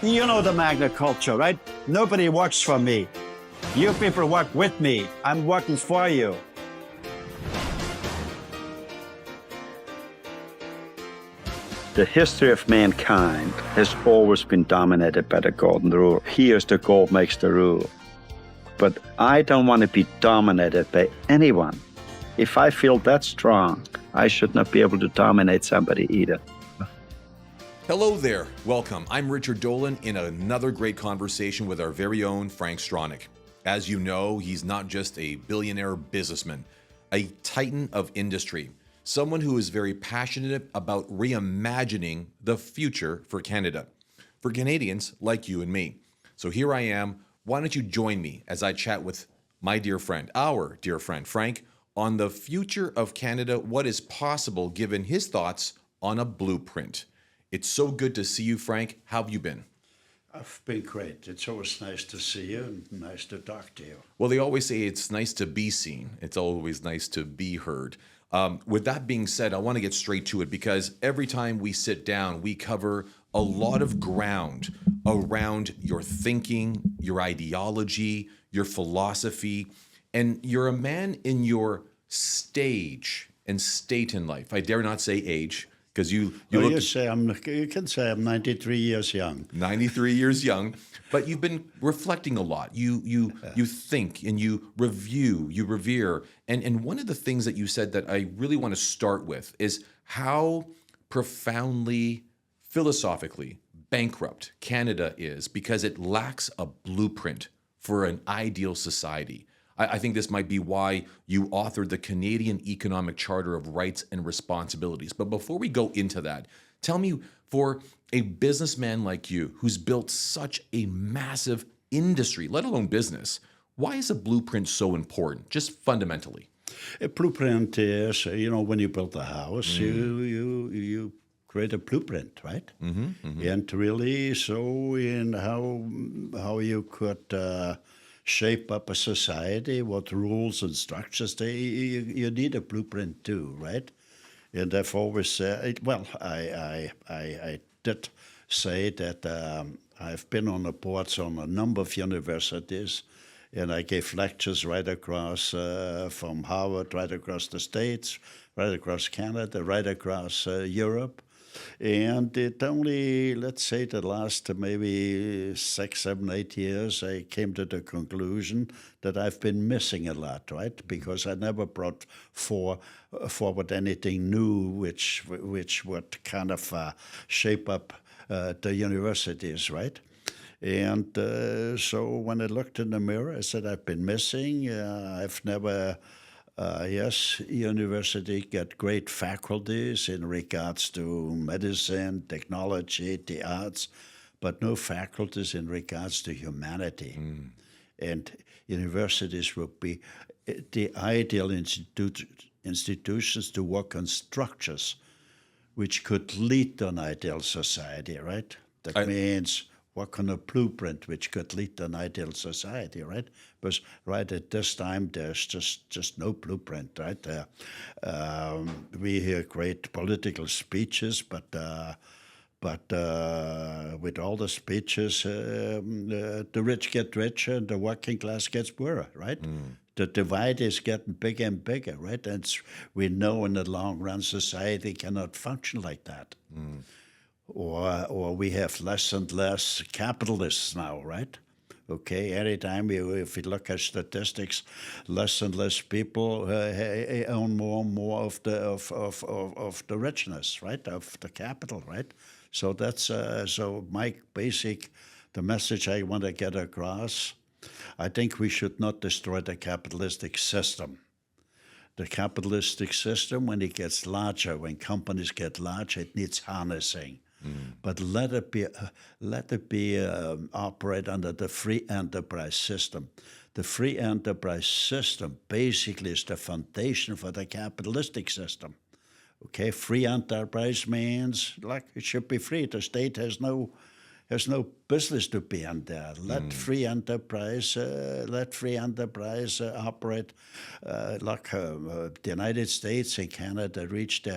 You know the Magna culture, right? Nobody works for me. You people work with me. I'm working for you. The history of mankind has always been dominated by the golden rule. Here's the gold makes the rule. But I don't want to be dominated by anyone. If I feel that strong, I should not be able to dominate somebody either. Hello there. Welcome. I'm Richard Dolan in another great conversation with our very own Frank Stronach. As you know, he's not just a billionaire businessman, a titan of industry, someone who is very passionate about reimagining the future for Canada, for Canadians like you and me. So here I am. Why don't you join me as I chat with my dear friend, our dear friend, Frank, on the future of Canada, what is possible given his thoughts on a blueprint. It's so good to see you, Frank. How have you been? I've been great. It's always nice to see you and nice to talk to you. Well, they always say it's nice to be seen. It's always nice to be heard. With that being said, I want to get straight to it because every time we sit down, we cover a lot of ground around your thinking, your ideology, your philosophy, and you're a man in your stage and state in life. I dare not say age because you you can say I'm 93 years young. 93 years young, but you've been reflecting a lot. You think and you review, you revere. And one of the things that you said that I really want to start with is how profoundly, philosophically bankrupt Canada is because it lacks a blueprint for an ideal society. I think this might be why you authored the Canadian Economic Charter of Rights and Responsibilities. But before we go into that, tell me, for a businessman like you who's built such a massive industry, let alone business, why is a blueprint so important, just fundamentally? A blueprint is, when you build a house, you create a blueprint, right? And really, so in how you could shape up a society, what rules and structures you need a blueprint too, right? And I've always said, I did say that I've been on the boards on a number of universities, and I gave lectures right across from Harvard, right across the States, right across Canada, right across Europe. And it only, let's say, the last maybe 6, 7, 8 years, I came to the conclusion that I've been missing a lot, right? Because I never brought forward anything new which would kind of shape up the universities, right? And so when I looked in the mirror, I said, I've been missing. I've never... yes, university get great faculties in regards to medicine, technology, the arts, but no faculties in regards to humanity. And universities would be the ideal institutions to work on structures which could lead to an ideal society, right? That means work on a blueprint which could lead to an ideal society, right? Because right at this time, there's just no blueprint, right? We hear great political speeches, but with all the speeches, the rich get richer and the working class gets poorer, right? The divide is getting bigger and bigger, right? And we know in the long run, society cannot function like that. Or we have less and less capitalists now, right? Okay, anytime if you look at statistics, less and less people own more and more of the richness, right? Of the capital, right? So that's so the message I want to get across. I think we should not destroy the capitalistic system. The capitalistic system, when it gets larger, when companies get larger, it needs harnessing. But let it be operate under the free enterprise system. The free enterprise system basically is the foundation for the capitalistic system. Okay, free enterprise means like it should be free. The state has no business to be in there. Let free enterprise operate like the United States and Canada reached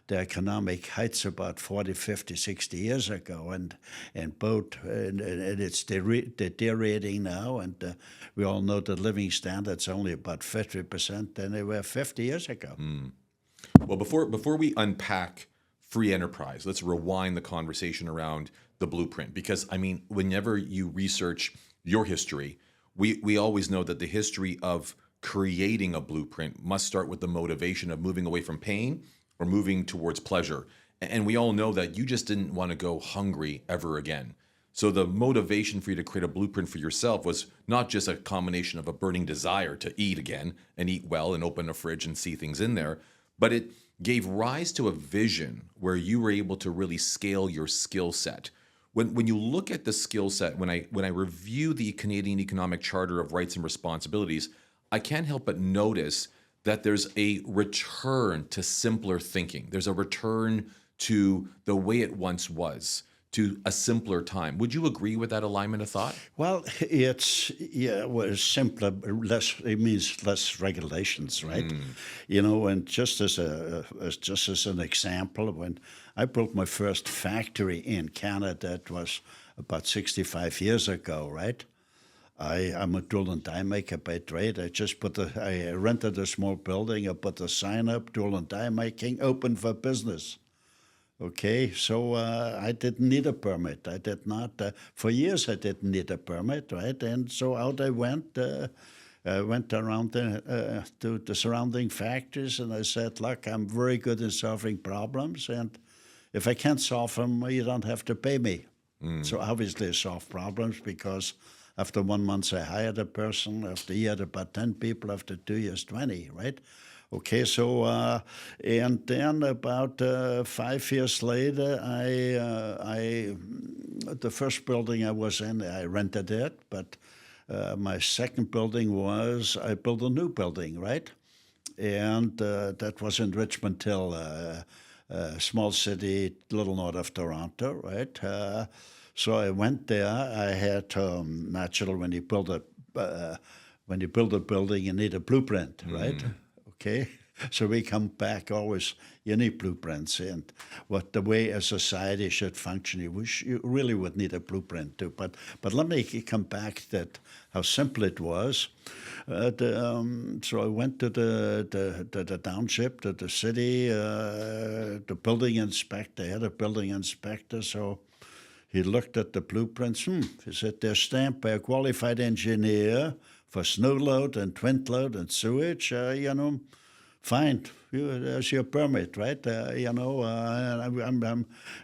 the economic heights about 40, 50, 60 years ago, and it's deteriorating now, and we all know the living standard's only about 50% than they were 50 years ago. Well, before we unpack free enterprise, let's rewind the conversation around the blueprint, because I mean, whenever you research your history, we always know that the history of creating a blueprint must start with the motivation of moving away from pain or moving towards pleasure. And we all know that you just didn't want to go hungry ever again. So the motivation for you to create a blueprint for yourself was not just a combination of a burning desire to eat again and eat well and open a fridge and see things in there, but it gave rise to a vision where you were able to really scale your skill set. When you look at the skill set, when I review the Canadian Economic Charter of Rights and Responsibilities, I can't help but notice that there's a return to simpler thinking. There's a return to the way it once was, to a simpler time. Would you agree with that alignment of thought? Well, well, simpler, less. It means less regulations, right? And just as an example, when I built my first factory in Canada, it was about 65 years ago, right? I'm a tool and die maker by trade. I rented a small building. I put a sign up: tool and die making, open for business. Okay, so I didn't need a permit. I did not. For years, I didn't need a permit, right? And so out I went. Went around to the surrounding factories, and I said, look, I'm very good in solving problems, and if I can't solve them, you don't have to pay me. So obviously I solved problems, because after 1 month I hired a person, after a year about 10 people, after 2 years 20, right? Okay, so and then about 5 years later, the first building I was in, I rented it, but my second building was I built a new building, right? And that was in Richmond Hill, a small city, little north of Toronto, right? So I went there. I had naturally when you build a building, you need a blueprint, right? Okay, so we come back always. You need blueprints, and what the way a society should function. You really would need a blueprint too. But let me come back that how simple it was. So I went to the township, to the city, the building inspector. I had a building inspector, so he looked at the blueprints. He said they're stamped by a qualified engineer for snow load and twin load and sewage. Fine. There's your permit, right?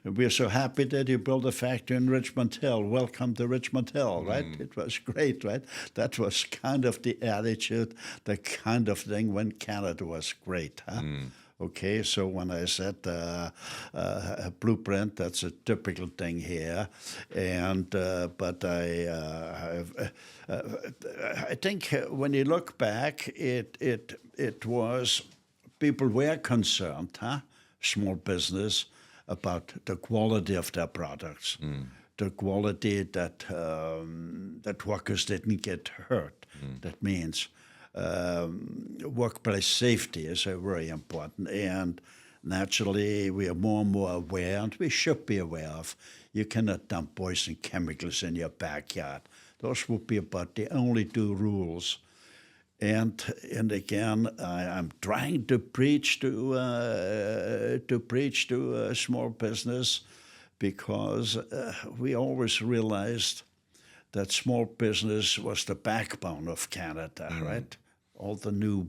We're so happy that you built a factory in Richmond Hill. Welcome to Richmond Hill, right? It was great, right? That was kind of the attitude, the kind of thing when Canada was great, huh? Okay, so when I said a blueprint, that's a typical thing here, and but I think when you look back, it was people were concerned, small business, about the quality of their products, the quality that workers didn't get hurt. That means. Workplace safety is very important, and naturally we are more and more aware, and we should be aware of, you cannot dump poison chemicals in your backyard. Those would be about the only two rules. And again, I'm trying to preach to small business, because we always realized that small business was the backbone of Canada, right? All the new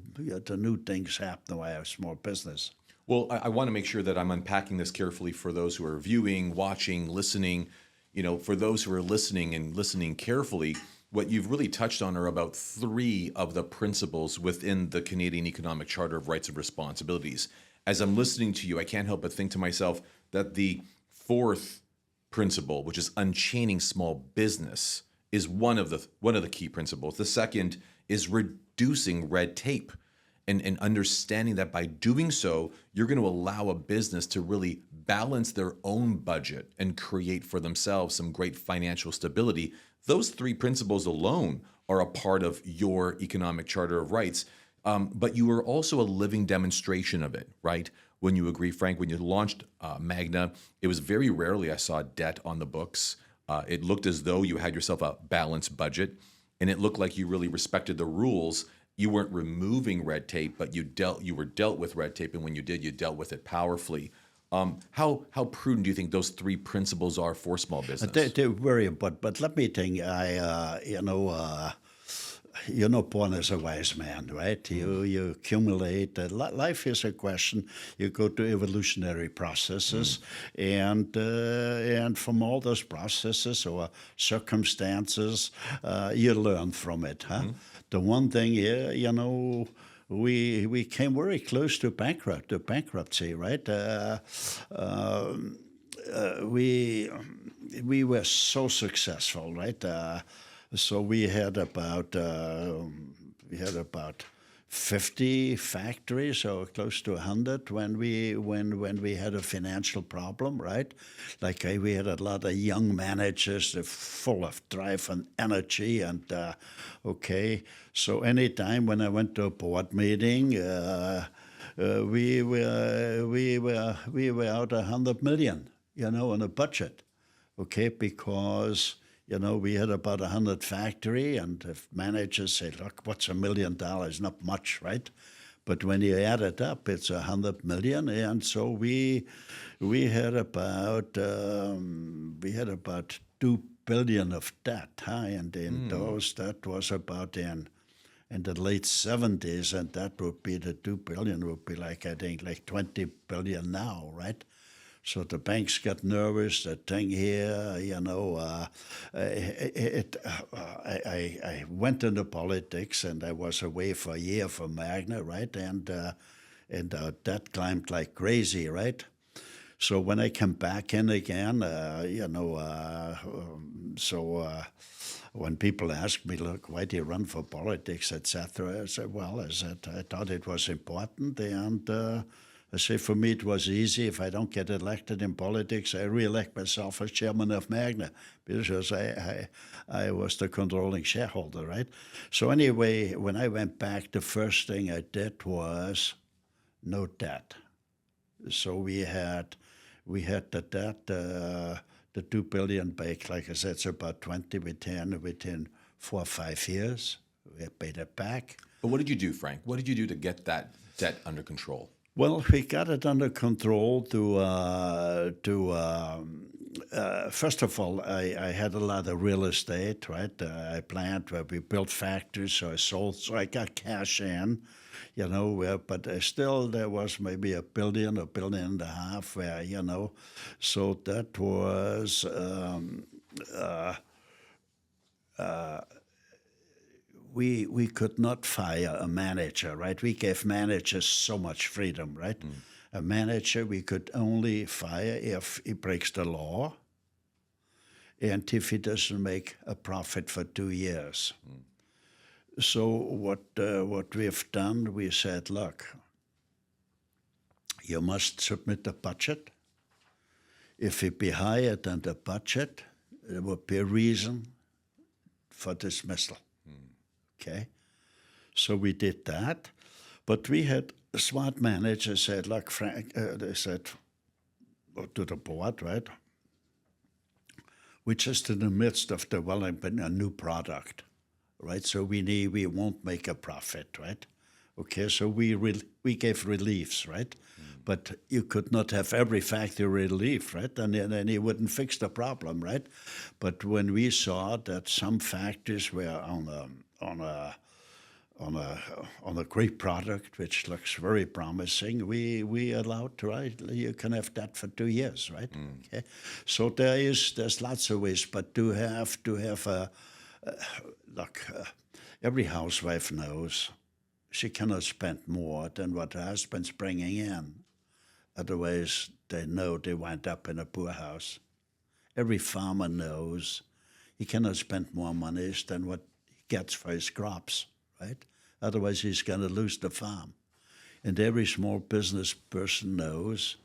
things happen via small business. Well, I want to make sure that I'm unpacking this carefully for those who are viewing, watching, listening. For those who are listening and listening carefully, what you've really touched on are about 3 of the principles within the Canadian Economic Charter of Rights and Responsibilities. As I'm listening to you, I can't help but think to myself that the 4th principle, which is unchaining small business, is one of the key principles. The second is reducing red tape and understanding that by doing so, you're going to allow a business to really balance their own budget and create for themselves some great financial stability. Those 3 principles alone are a part of your Economic Charter of Rights, but you are also a living demonstration of it, right? Wouldn't you agree, Frank? When you launched Magna, it was very rarely I saw debt on the books. It looked as though you had yourself a balanced budget, and it looked like you really respected the rules. You weren't removing red tape, but you were dealt with red tape, and when you did, you dealt with it powerfully. How prudent do you think those three principles are for small business? They're very important, but let me think. You're not born as a wise man, right? You accumulate. Life is a question. You go to evolutionary processes, and from all those processes or circumstances, you learn from it. Huh? The one thing here, we came very close to bankruptcy, right? We were so successful, right? So we had about 50 factories, or close to 100, when we had a financial problem, right? Like we had a lot of young managers, full of drive and energy, and So anytime when I went to a board meeting, we were out $100 million, on a budget, because we had about 100 factory, and if managers say, look, what's $1 million? Not much, right? But when you add it up, it's 100 million, and so we had about $2 billion of debt, and in those, that was about in the late 70s, and that would be the $2 billion would be like, I think, like 20 billion now, right? So the banks got nervous. The thing here, I went into politics, and I was away for a year from Magna, right? And that climbed like crazy, right? So when I come back in again, when people ask me, look, why do you run for politics, etc., I said, well, I thought it was important, and I say, for me, it was easy. If I don't get elected in politics, I re-elect myself as chairman of Magna, because I was the controlling shareholder, right? So anyway, when I went back, the first thing I did was no debt. So we had the debt, the $2 billion back, like I said, it's about 20 within 4 or 5 years. We paid it back. But what did you do, Frank? What did you do to get that debt under control? Well, we got it under control first of all, I had a lot of real estate, right? I planned where we built factories, so I sold, so I got cash in, but still there was maybe $1 billion, $1.5 billion where, so that was, we could not fire a manager, right? We gave managers so much freedom, right? A manager we could only fire if he breaks the law and if he doesn't make a profit for 2 years. So what we've done, we said, look, you must submit a budget. If it be higher than the budget, there would be a reason for dismissal. Okay, so we did that, but we had a smart manager said, look, Frank, they said to the board, right, we're just in the midst of developing a new product, right, so we won't make a profit, right? Okay, so we gave reliefs, right? But you could not have every factory relief, right? And then you wouldn't fix the problem, right? But when we saw that some factories were on a great product, which looks very promising, we allowed, right? You can have that for 2 years, right? Okay, so there's lots of ways, but to have every housewife knows she cannot spend more than what her husband's bringing in. Otherwise, they know they wind up in a poorhouse. Every farmer knows he cannot spend more money than what he gets for his crops, right? Otherwise, he's going to lose the farm. And every small business person knows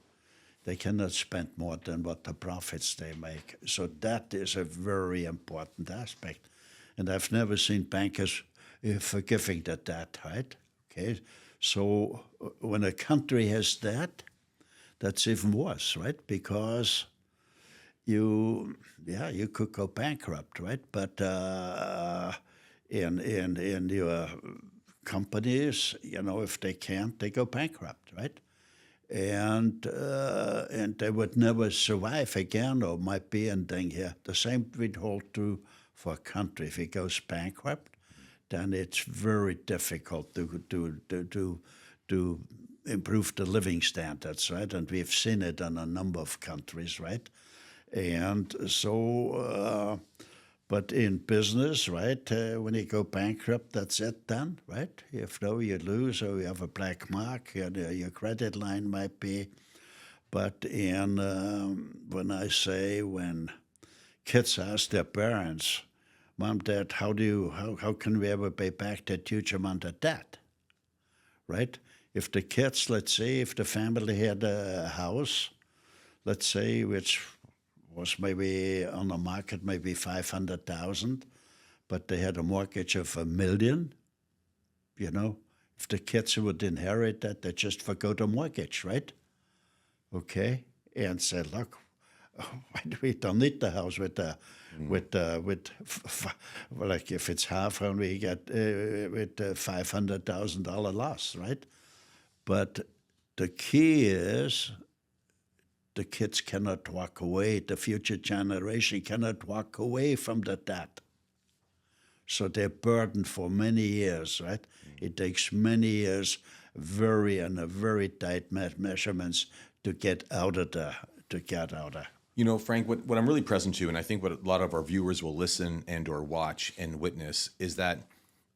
they cannot spend more than what the profits they make. So that is a very important aspect. And I've never seen bankers forgiving the debt, right? Okay, so when a country has that, that's even worse, right? Because you could go bankrupt, right? But in your companies, if they can't, they go bankrupt, right? And they would never survive again, or might be ending here. The same would hold true for a country. If it goes bankrupt, then it's very difficult to improve the living standards, right? And we've seen it in a number of countries, right? And so, but in business, right, when you go bankrupt, that's it then, right? If no, you lose or you have a black mark, your credit line might be. But when kids ask their parents, Mom, Dad, how can we ever pay back that huge amount of debt, right? If the kids, let's say, if the family had a house, let's say, which was maybe on the market maybe 500,000, but they had a mortgage of $1 million. If the kids would inherit that, they just forgo the mortgage, right? Okay, and said, look, why do we don't need the house like if it's half and we get with $500,000 loss, right? But the key is, the kids cannot walk away. The future generation cannot walk away from the debt. So they're burdened for many years, right? It takes many years, very tight measurements to get out of the. Frank, what I'm really present to, and I think what a lot of our viewers will listen and or watch and witness, is that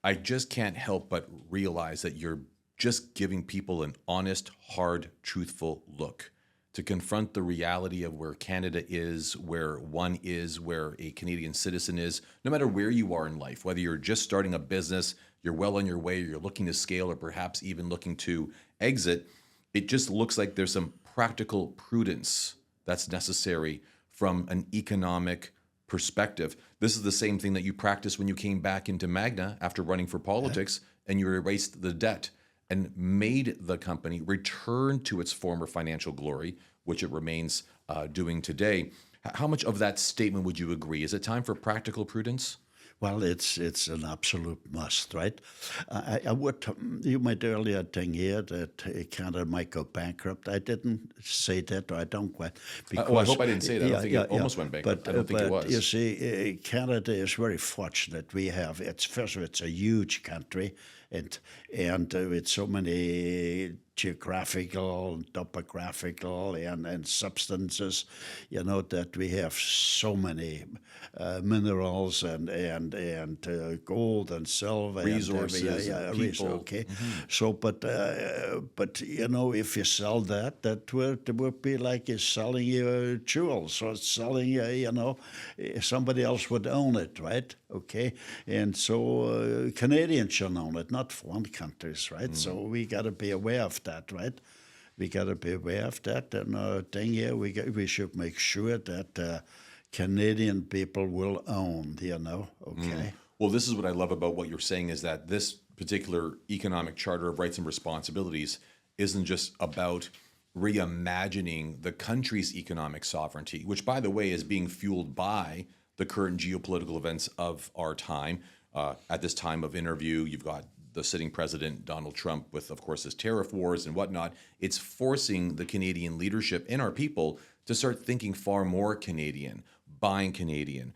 I just can't help but realize that you're just giving people an honest, hard, truthful look to confront the reality of where Canada is, where one is, where a Canadian citizen is, no matter where you are in life, whether you're just starting a business, you're well on your way, or you're looking to scale, or perhaps even looking to exit. It just looks like there's some practical prudence that's necessary from an economic perspective. This is the same thing that you practiced when you came back into Magna after running for politics, and you erased the debt and made the company return to its former financial glory, which it remains doing today. How much of that statement would you agree? Is it time for practical prudence? Well, it's an absolute must, right? I would. You made earlier thing here that Canada might go bankrupt. I didn't say that, or I don't quite. I hope I didn't say that. I don't think it almost went bankrupt. I don't think it was. You see, Canada is very fortunate. First of all, it's a huge country, and with so many geographical, topographical, and substances, that we have so many minerals and gold and silver resources, and people. Okay, so but if you sell that would be like you're selling your jewels, or selling somebody else would own it, right? Okay, and so Canadians should own it, not foreign countries, right? So we got to be aware of that, right? We got to be aware of that, and thing here we should make sure that Canadian people will own, okay? Well, this is what I love about what you're saying, is that this particular economic charter of rights and responsibilities isn't just about reimagining the country's economic sovereignty, which, by the way, is being fueled by the current geopolitical events of our time. At this time of interview, you've got the sitting president, Donald Trump, with, of course, his tariff wars and whatnot. It's forcing the Canadian leadership and our people to start thinking far more Canadian, buying Canadian,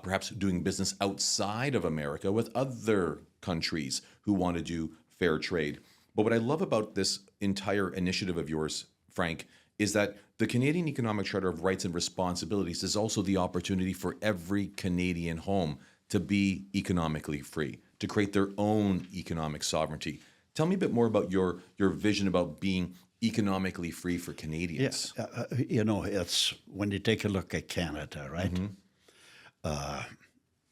perhaps doing business outside of America with other countries who want to do fair trade. But what I love about this entire initiative of yours, Frank, is that the Canadian Economic Charter of Rights and Responsibilities is also the opportunity for every Canadian home to be economically free, to create their own economic sovereignty. Tell me a bit more about your vision about being economically free for Canadians. Yeah, it's when you take a look at Canada, right?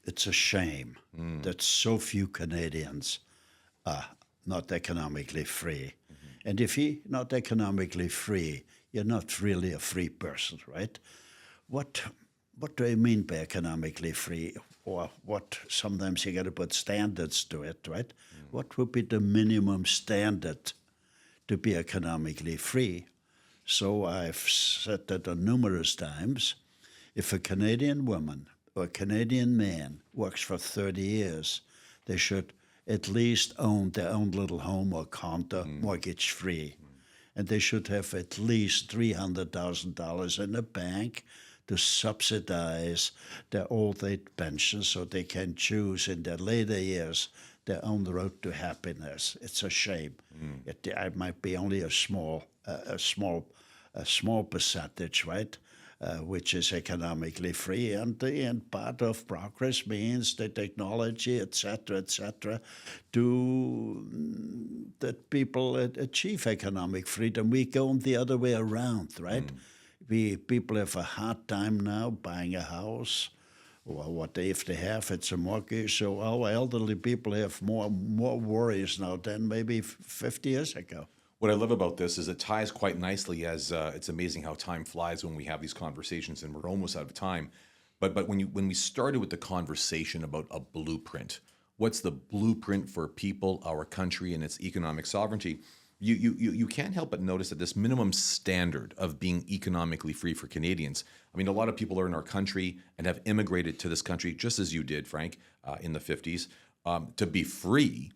It's a shame that so few Canadians are not economically free. And if you're not economically free, you're not really a free person, right? What do I mean by economically free? Or what, sometimes you got to put standards to it, right? What would be the minimum standard to be economically free? So I've said that numerous times. If a Canadian woman or a Canadian man works for 30 years, they should at least own their own little home or condo, mortgage-free. And they should have at least $300,000 in the bank to subsidize their old age pension so they can choose in their later years their own road to happiness. It's a shame. It might be only a small percentage, right? Which is economically free, and part of progress means the technology, et cetera, that people achieve economic freedom. We go the other way around, right? People have a hard time now buying a house, or if they have, it's a mortgage. So our elderly people have more worries now than maybe 50 years ago. What I love about this is it ties quite nicely, as it's amazing how time flies when we have these conversations, and we're almost out of time. But when we started with the conversation about a blueprint, what's the blueprint for people, our country, and its economic sovereignty? You can't help but notice that this minimum standard of being economically free for Canadians. I mean, a lot of people are in our country and have immigrated to this country, just as you did, Frank, in the 50s, to be free.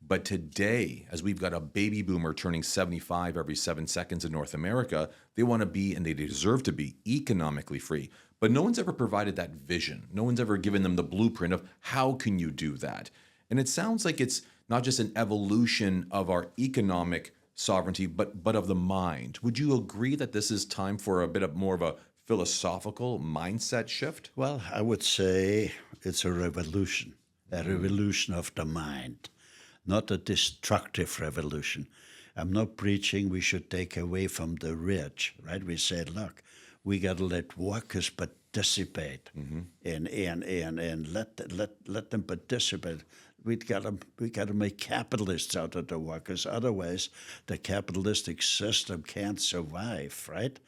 But today, as we've got a baby boomer turning 75 every 7 seconds in North America, they want to be, and they deserve to be, economically free. But no one's ever provided that vision. No one's ever given them the blueprint of how can you do that. And it sounds like it's not just an evolution of our economic sovereignty, but of the mind. Would you agree that this is time for a bit of more of a philosophical mindset shift? Well, I would say it's a revolution of the mind. Not a destructive revolution. I'm not preaching we should take away from the rich, right? We said, look, we got to let workers participate and let them participate. We got to make capitalists out of the workers. Otherwise, the capitalistic system can't survive, right?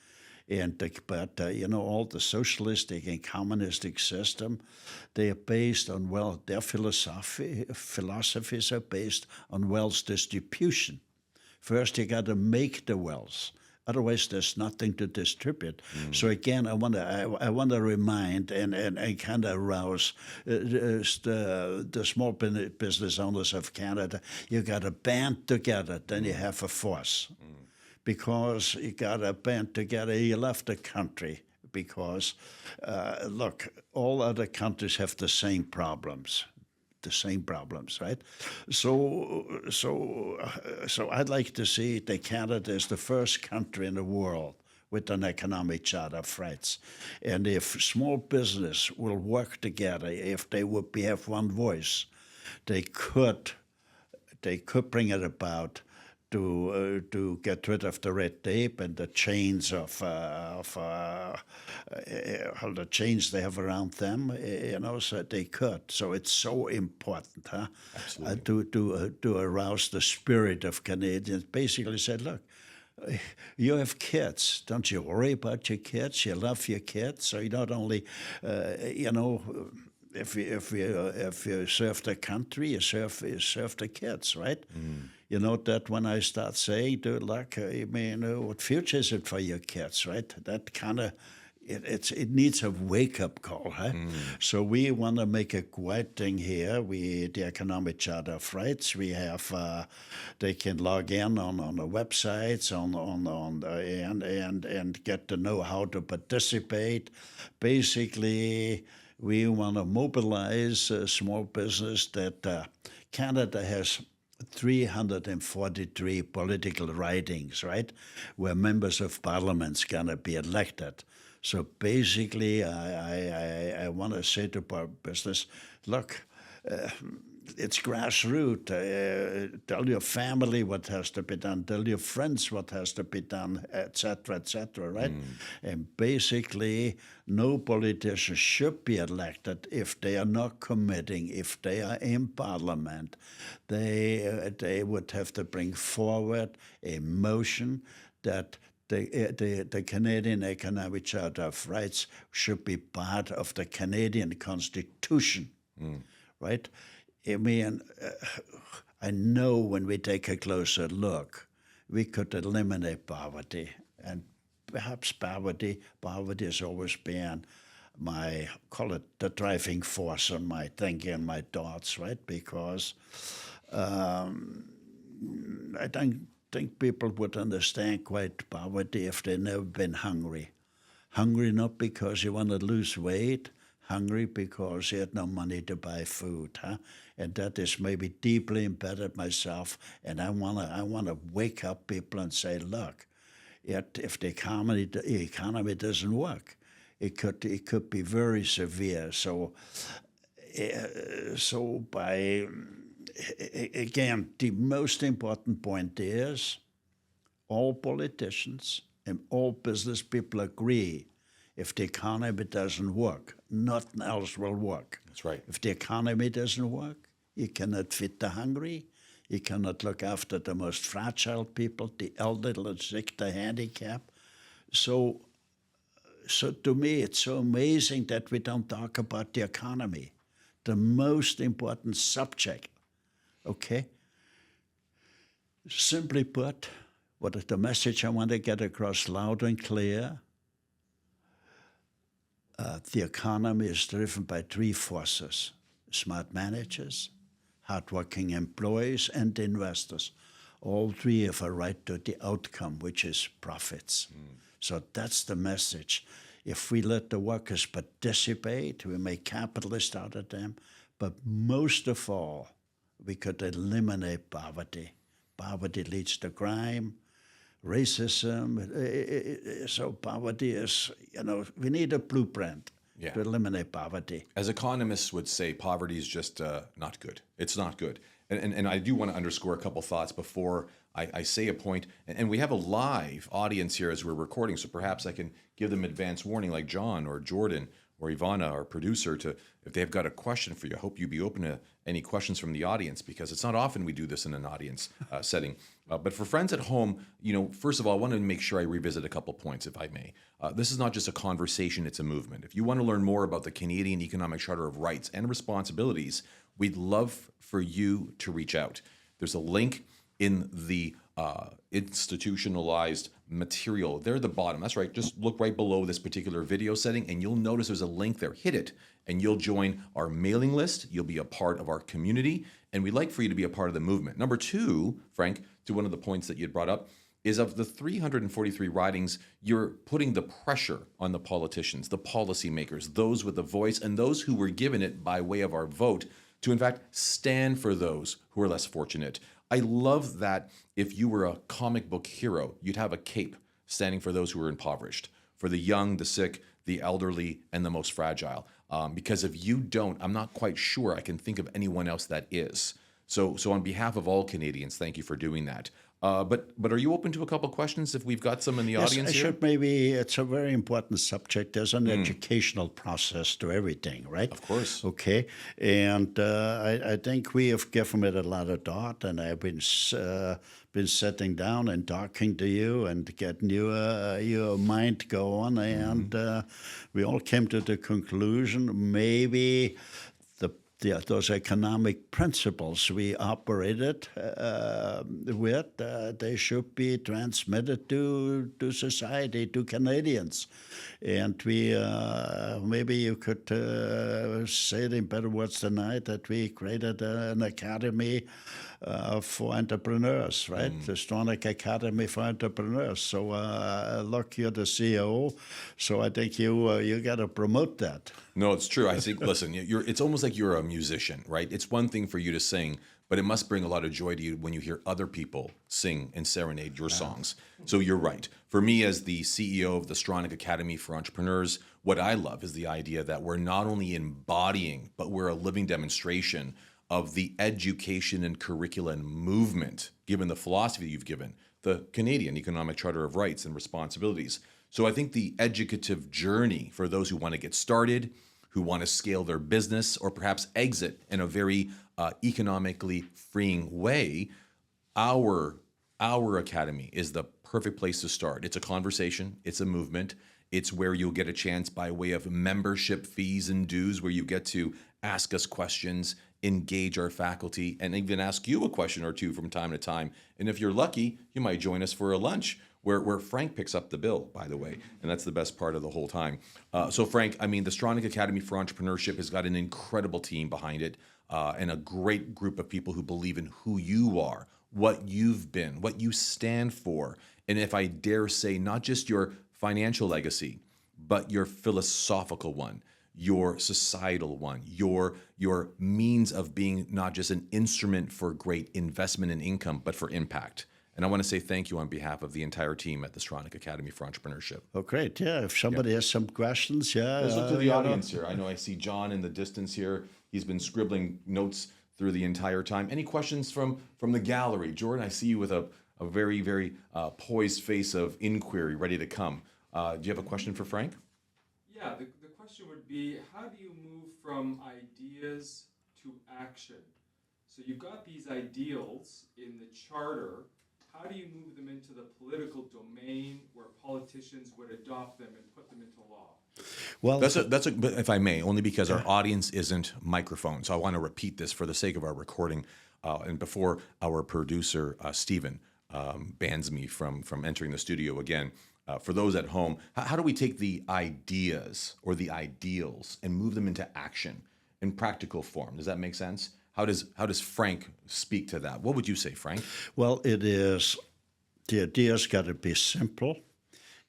But all the socialistic and communistic system, they are based on their philosophies are based on wealth distribution. First, you got to make the wealth. Otherwise, there's nothing to distribute. So again, I want to remind and kind of arouse the small business owners of Canada. You got to band together, then you have a force. Because you got to band together, you left the country. Because, look, all other countries have the same problems, right? So I'd like to see that Canada is the first country in the world with an economic charter of rights. And if small business will work together, if they would have one voice, they could bring it about to get rid of the red tape and the chains of the chains they have around them, so they could. So it's so important, to arouse the spirit of Canadians. Basically said, look, you have kids. Don't you worry about your kids? You love your kids. So you not only, if you serve the country, you serve the kids, right? You know that when I start saying, what future is it for your kids, right? That kind of, it needs a wake-up call, huh? So we want to make a quiet thing here. The Economic Charter of Rights. We have, they can log in on the websites and get to know how to participate. Basically, we want to mobilize small business that Canada has 343 political ridings, right, where members of parliament's gonna be elected. So basically, I want to say to business, look, it's grassroots. Tell your family what has to be done. Tell your friends what has to be done, et cetera, right? And basically, no politician should be elected if they are not committing. If they are in Parliament, they would have to bring forward a motion that the Canadian Economic Charter of Rights should be part of the Canadian Constitution, right? I mean, I know when we take a closer look, we could eliminate poverty and perhaps poverty. Poverty has always been my, call it the driving force on my thinking, my thoughts, right? Because I don't think people would understand quite poverty if they've never been hungry. Hungry not because you want to lose weight, hungry because you had no money to buy food, huh? And that is maybe deeply embedded myself. And I wanna wake up people and say, look, if the economy doesn't work, it could be very severe. So again, the most important point is all politicians and all business people agree if the economy doesn't work, nothing else will work. That's right. If the economy doesn't work, you cannot feed the hungry, you cannot look after the most fragile people, the elderly, the sick, the handicapped. So to me, it's so amazing that we don't talk about the economy, the most important subject, okay? Simply put, what is the message I want to get across loud and clear? The economy is driven by three forces: smart managers, hardworking employees, and investors. All three have a right to the outcome, which is profits. So that's the message. If we let the workers participate, we make capitalists out of them, but most of all, we could eliminate poverty. Poverty leads to crime, racism. So poverty is, we need a blueprint to eliminate poverty. As economists would say, poverty is just not good. It's not good. And I do want to underscore a couple thoughts before I say a point. And we have a live audience here as we're recording, so perhaps I can give them advance warning, like John or Jordan or Ivana, our producer, to if they've got a question for you. I hope you'd be open to any questions from the audience, because it's not often we do this in an audience setting. But for friends at home, first of all, I want to make sure I revisit a couple points, if I may. This is not just a conversation, it's a movement. If you want to learn more about the Canadian Economic Charter of Rights and Responsibilities, we'd love for you to reach out. There's a link in the institutionalized material there at the bottom. That's right. Just look right below this particular video setting and you'll notice there's a link there. Hit it and you'll join our mailing list. You'll be a part of our community, and we'd like for you to be a part of the movement. Number two, Frank, to one of the points that you had brought up, is of the 343 ridings, you're putting the pressure on the politicians, the policymakers, those with the voice, and those who were given it by way of our vote to, in fact, stand for those who are less fortunate. I love that if you were a comic book hero, you'd have a cape standing for those who are impoverished, for the young, the sick, the elderly, and the most fragile. Because if you don't, I'm not quite sure I can think of anyone else that is. So on behalf of all Canadians, thank you for doing that. But are you open to a couple questions if we've got some in the audience here? Maybe it's a very important subject. There's an educational process to everything, right? Of course. Okay. And I think we have given it a lot of thought, and I've been sitting down and talking to you and getting your mind going, and we all came to the conclusion maybe those economic principles we operated with, they should be transmitted to society, to Canadians. And we, maybe you could say it in better words tonight, that we created an academy for entrepreneurs, right? The Stronach Academy for entrepreneurs. So look, you're the CEO, so I think you got to promote that. No, it's true. I think, listen, it's almost like you're a musician, right? It's one thing for you to sing, but it must bring a lot of joy to you when you hear other people sing and serenade your songs. So you're right. For me, as the CEO of the Stronach Academy for Entrepreneurs, what I love is the idea that we're not only embodying, but we're a living demonstration of the education and curriculum movement, given the philosophy you've given, the Canadian Economic Charter of Rights and Responsibilities. So I think the educative journey for those who want to get started, who want to scale their business, or perhaps exit in a very economically freeing way, our academy is the perfect place to start. It's a conversation, it's a movement, it's where you'll get a chance by way of membership fees and dues, where you get to ask us questions, engage our faculty, and even ask you a question or two from time to time. And if you're lucky, you might join us for a lunch where Frank picks up the bill, by the way, and that's the best part of the whole time. So Frank, I mean, the Stronach Academy for Entrepreneurship has got an incredible team behind it, and a great group of people who believe in who you are, what you've been, what you stand for, and if I dare say, not just your financial legacy, but your philosophical one, your societal one, your means of being not just an instrument for great investment and income, but for impact. And I want to say thank you on behalf of the entire team at the Stronach Academy for Entrepreneurship. Oh, great. Yeah, if somebody has some questions, Let's look to the audience here. I know I see John in the distance here. He's been scribbling notes through the entire time. Any questions from the gallery? Jordan, I see you with a very, very poised face of inquiry ready to come. Do you have a question for Frank? Yeah, the question would be, how do you move from ideas to action? So you've got these ideals in the charter. How do you move them into the political domain where politicians would adopt them and put them into law? Well, But if I may, only because our audience isn't microphone. So I want to repeat this for the sake of our recording, and before our producer Stephen bans me from entering the studio again. For those at home, how do we take the ideas or the ideals and move them into action in practical form? Does that make sense? How does Frank speak to that? What would you say, Frank? well, the idea's got to be simple.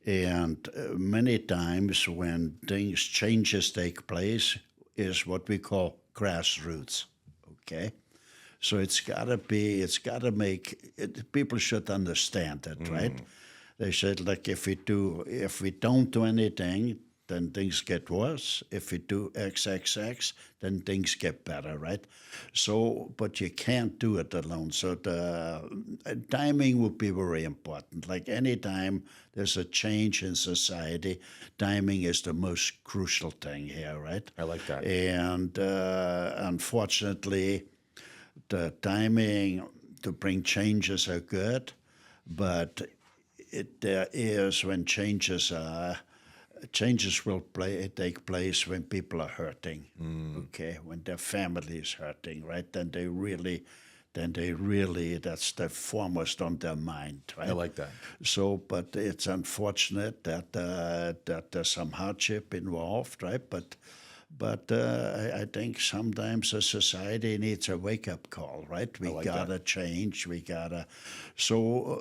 And many times when changes take place is what we call grassroots, okay? So it's got to make it, people should understand it, right? They said, like, if we don't do anything, then things get worse. If we do XXX, then things get better, right? So, but you can't do it alone. So the timing would be very important. Like any time there's a change in society, timing is the most crucial thing here, right? I like that. And unfortunately, the timing to bring changes are good, but there is when changes will take place when people are hurting, okay? When their family is hurting, right? Then they really, that's the foremost on their mind, right? I like that. So, but it's unfortunate that there's some hardship involved, right? But I think sometimes a society needs a wake-up call, right? We like gotta change. We gotta. So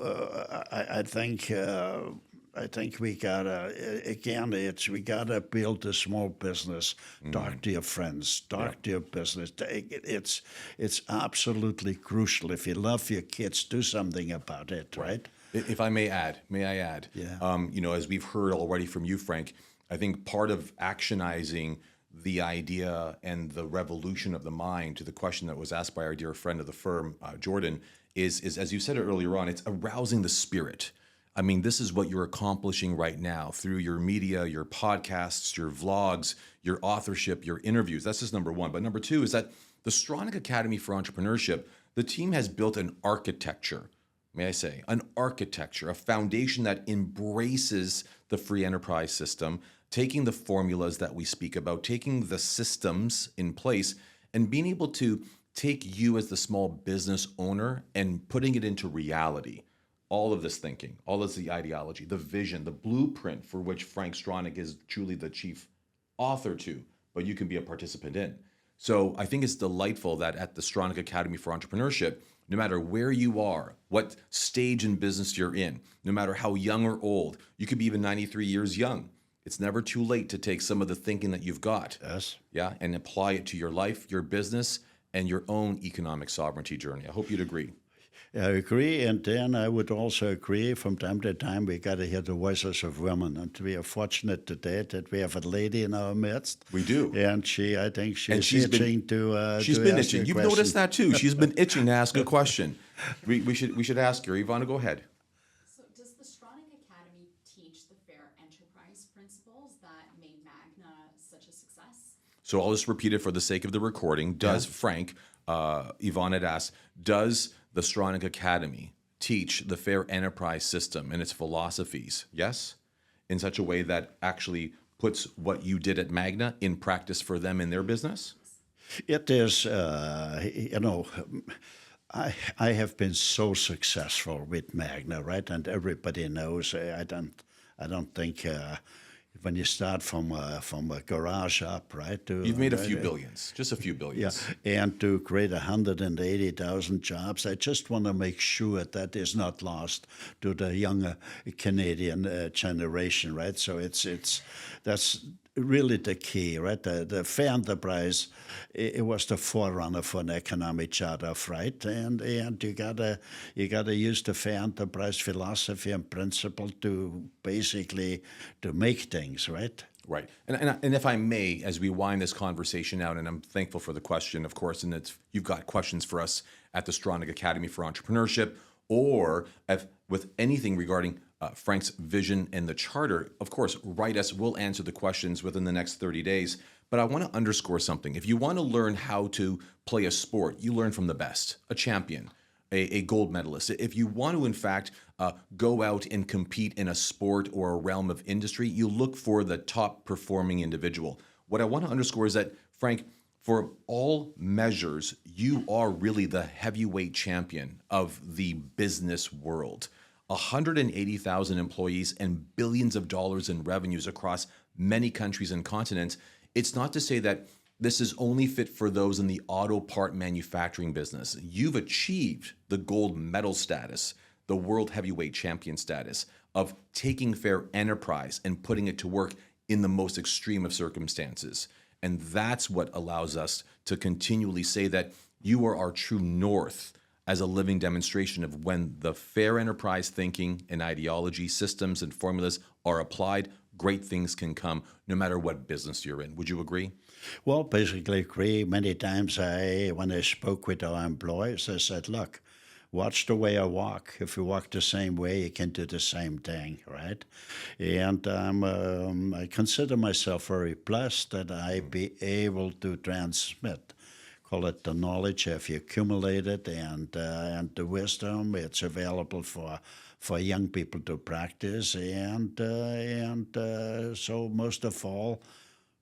I think we gotta again. We gotta build a small business. Talk to your friends. Talk to your business. It's absolutely crucial. If you love your kids, do something about it, right? If I may add, Yeah. as we've heard already from you, Frank, I think part of actionizing the idea and the revolution of the mind to the question that was asked by our dear friend of the firm, Jordan, is as you said it earlier on, it's arousing the spirit. I mean, this is what you're accomplishing right now through your media, your podcasts, your vlogs, your authorship, your interviews. That's just number one. But number two is that the Stronach Academy for Entrepreneurship, the team has built an architecture, may I say, an architecture, a foundation that embraces the free enterprise system, taking the formulas that we speak about, taking the systems in place, and being able to take you as the small business owner and putting it into reality. All of this thinking, all of the ideology, the vision, the blueprint for which Frank Stronach is truly the chief author to, but you can be a participant in. So I think it's delightful that at the Stronach Academy for Entrepreneurship, no matter where you are, what stage in business you're in, no matter how young or old, you could be even 93 years young. It's never too late to take some of the thinking that you've got, and apply it to your life, your business, and your own economic sovereignty journey. I hope you'd agree. I agree, and then I would also agree from time to time we got to hear the voices of women, and we are fortunate today that we have a lady in our midst. We do, and I think she's itching to. She's been itching. You've noticed that too. She's been itching to ask a question. We should ask her. Ivana, go ahead. So, does the Stronach Academy teach the fair enterprise principles that made Magna such a success? So I'll just repeat it for the sake of the recording. Does Frank, Yvonne had asked, does the Stronach Academy teach the fair enterprise system and its philosophies? Yes? In such a way that actually puts what you did at Magna in practice for them in their business? It is, I have been so successful with Magna, right? And everybody knows. I don't think when you start from a garage up, right? You've made a few billions, just a few Yeah, billions. and to create 180,000 jobs, I just want to make sure that is not lost to the younger Canadian generation, right? So that's really the key, right? The fair enterprise, it was the forerunner for an economic charter of right, and you gotta use the fair enterprise philosophy and principle to basically to make things right. Right. And if I may, as we wind this conversation out, and I'm thankful for the question, of course, and you've got questions for us at the Stronach Academy for Entrepreneurship, or with anything regarding Frank's vision and the charter, of course, write us. We'll answer the questions within the next 30 days. But I want to underscore something. If you want to learn how to play a sport, you learn from the best, a champion, a gold medalist. If you want to, in fact, go out and compete in a sport or a realm of industry, you look for the top performing individual. What I want to underscore is that, Frank, for all measures, you are really the heavyweight champion of the business world. 180,000 employees and billions of dollars in revenues across many countries and continents. It's not to say that this is only fit for those in the auto part manufacturing business. You've achieved the gold medal status, the world heavyweight champion status of taking fair enterprise and putting it to work in the most extreme of circumstances. And that's what allows us to continually say that you are our true north as a living demonstration of when the fair enterprise thinking and ideology, systems and formulas are applied, great things can come no matter what business you're in. Would you agree? Well, basically agree. Many times when I spoke with our employees, I said, look, watch the way I walk. If you walk the same way, you can do the same thing, right? And I consider myself very blessed that I be able to transmit, call it the knowledge if you accumulate it, and the wisdom. It's available for young people to practice, and so most of all,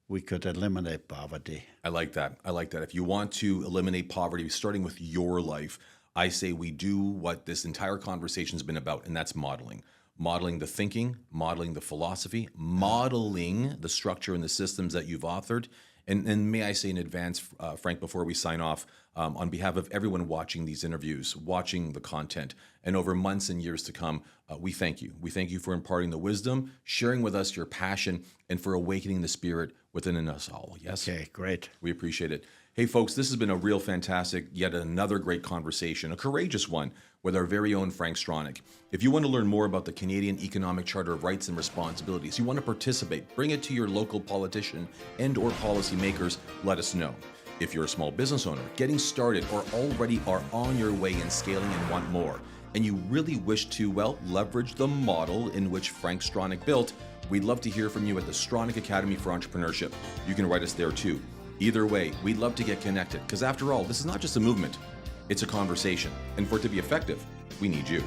we could eliminate poverty. I like that. I like that. If you want to eliminate poverty, starting with your life, I say we do what this entire conversation has been about, and that's modeling. Modeling the thinking, modeling the philosophy, modeling the structure and the systems that you've authored. And may I say in advance, Frank, before we sign off, on behalf of everyone watching these interviews, watching the content, and over months and years to come, we thank you. We thank you for imparting the wisdom, sharing with us your passion, and for awakening the spirit within us all. Yes? Okay, great. We appreciate it. Hey, folks, this has been a real fantastic, yet another great conversation, a courageous one with our very own Frank Stronach. If you want to learn more about the Canadian Economic Charter of Rights and Responsibilities, you want to participate, bring it to your local politician and or policymakers, let us know. If you're a small business owner, getting started, or already are on your way in scaling and want more, and you really wish to, well, leverage the model in which Frank Stronach built, we'd love to hear from you at the Stronach Academy for Entrepreneurship. You can write us there too. Either way, we'd love to get connected, because after all, this is not just a movement, it's a conversation. And for it to be effective, we need you.